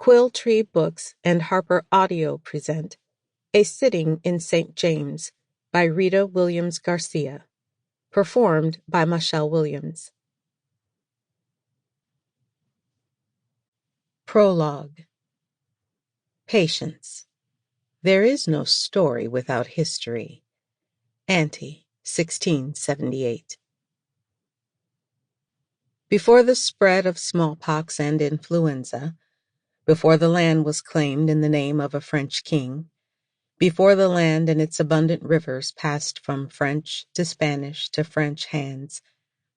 Quill Tree Books and Harper Audio present A Sitting in St. James by Rita Williams-Garcia, performed by Machelle Williams. Prologue. Patience. There is no story without history. Ante, 1678. Before the spread of smallpox and influenza, before the land was claimed in the name of a French king, before the land and its abundant rivers passed from French to Spanish to French hands,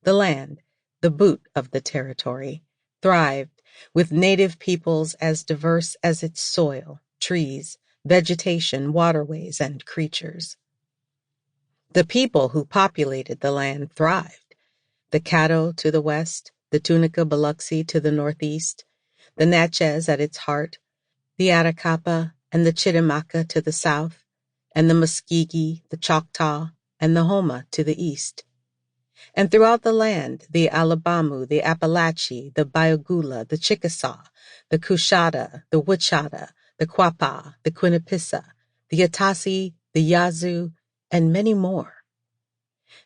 the land, the boot of the territory, thrived with native peoples as diverse as its soil, trees, vegetation, waterways, and creatures. The people who populated the land thrived. The Caddo to the west, the Tunica Biloxi to the northeast, the Natchez at its heart, the Atakapa and the Chitimaca to the south, and the Muskegee, the Choctaw, and the Homa to the east. And throughout the land, the Alabamu, the Appalachee, the Bayagula, the Chickasaw, the Coushatta, the Wichita, the Quapaw, the Quinipissa, the Atasi, the Yazoo, and many more.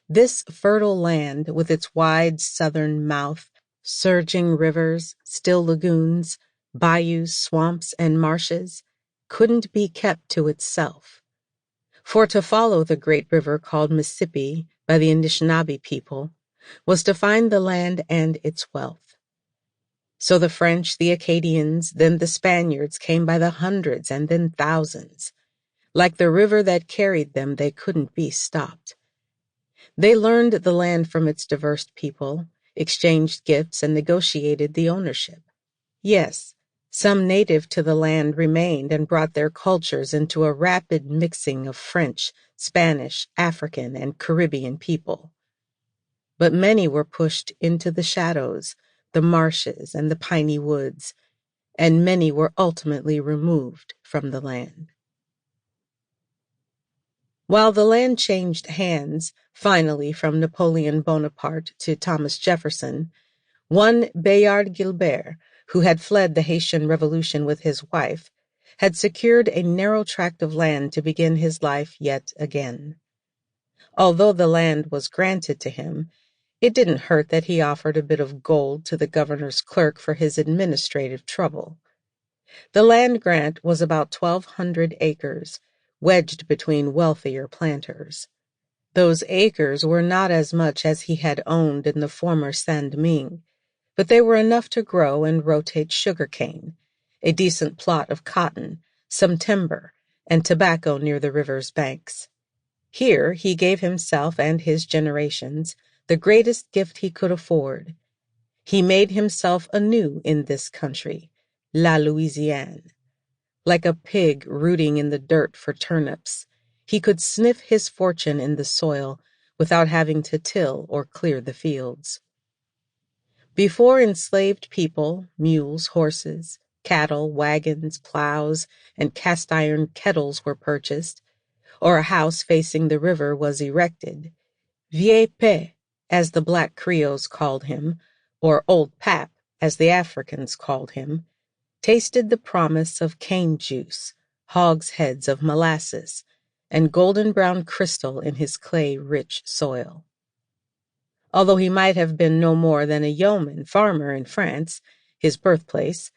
This fertile land, with its wide southern mouth, surging rivers, still lagoons, bayous, swamps, and marshes, couldn't be kept to itself. For to follow the great river called Mississippi by the Anishinaabe people was to find the land and its wealth. So the French, the Acadians, then the Spaniards came by the hundreds and then thousands. Like the river that carried them, they couldn't be stopped. They learned the land from its diverse people, exchanged gifts, and negotiated the ownership. Yes, some native to the land remained and brought their cultures into a rapid mixing of French, Spanish, African, and Caribbean people. But many were pushed into the shadows, the marshes, and the piney woods, and many were ultimately removed from the land. While the land changed hands, finally from Napoleon Bonaparte to Thomas Jefferson, one Bayard Gilbert, who had fled the Haitian Revolution with his wife, had secured a narrow tract of land to begin his life yet again. Although the land was granted to him, it didn't hurt that he offered a bit of gold to the governor's clerk for his administrative trouble. The land grant was about 1,200 acres, wedged between wealthier planters. Those acres were not as much as he had owned in the former Saint-Domingue, but they were enough to grow and rotate sugar cane, a decent plot of cotton, some timber, and tobacco near the river's banks. Here he gave himself and his generations the greatest gift he could afford. He made himself anew in this country, La Louisiane. Like a pig rooting in the dirt for turnips, he could sniff his fortune in the soil without having to till or clear the fields. Before enslaved people, mules, horses, cattle, wagons, plows, and cast-iron kettles were purchased, or a house facing the river was erected, Vieux Père, as the black Creoles called him, or Old Pap, as the Africans called him, tasted the promise of cane juice, hogsheads of molasses, and golden-brown crystal in his clay-rich soil. Although he might have been no more than a yeoman farmer in France, his birthplace,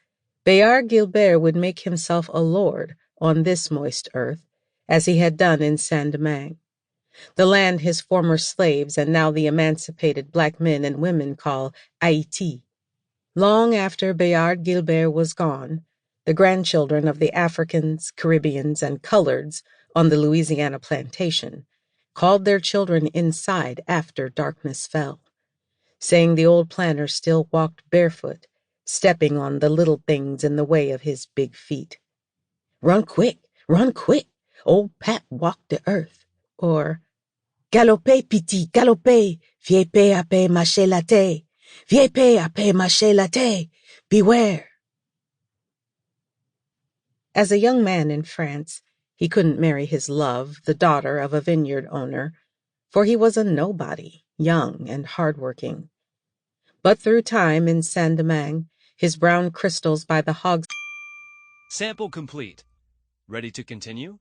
Bayard Gilbert would make himself a lord on this moist earth, as he had done in Saint-Domingue, the land his former slaves and now the emancipated black men and women call Haiti. Long after Bayard Gilbert was gone, the grandchildren of the Africans, Caribbeans, and Coloreds on the Louisiana plantation called their children inside after darkness fell, saying the old planter still walked barefoot, stepping on the little things in the way of his big feet. Run quick, old Pap walked the earth, or galopez, petit, galopez, vieux père après mâcher la terre. Vieux père après mâcher la terre, beware. As a young man in France, he couldn't marry his love, the daughter of a vineyard owner, for he was a nobody, young and hard-working. But through time in Saint-Domingue, his brown crystals by the hogs Sample complete. Ready to continue?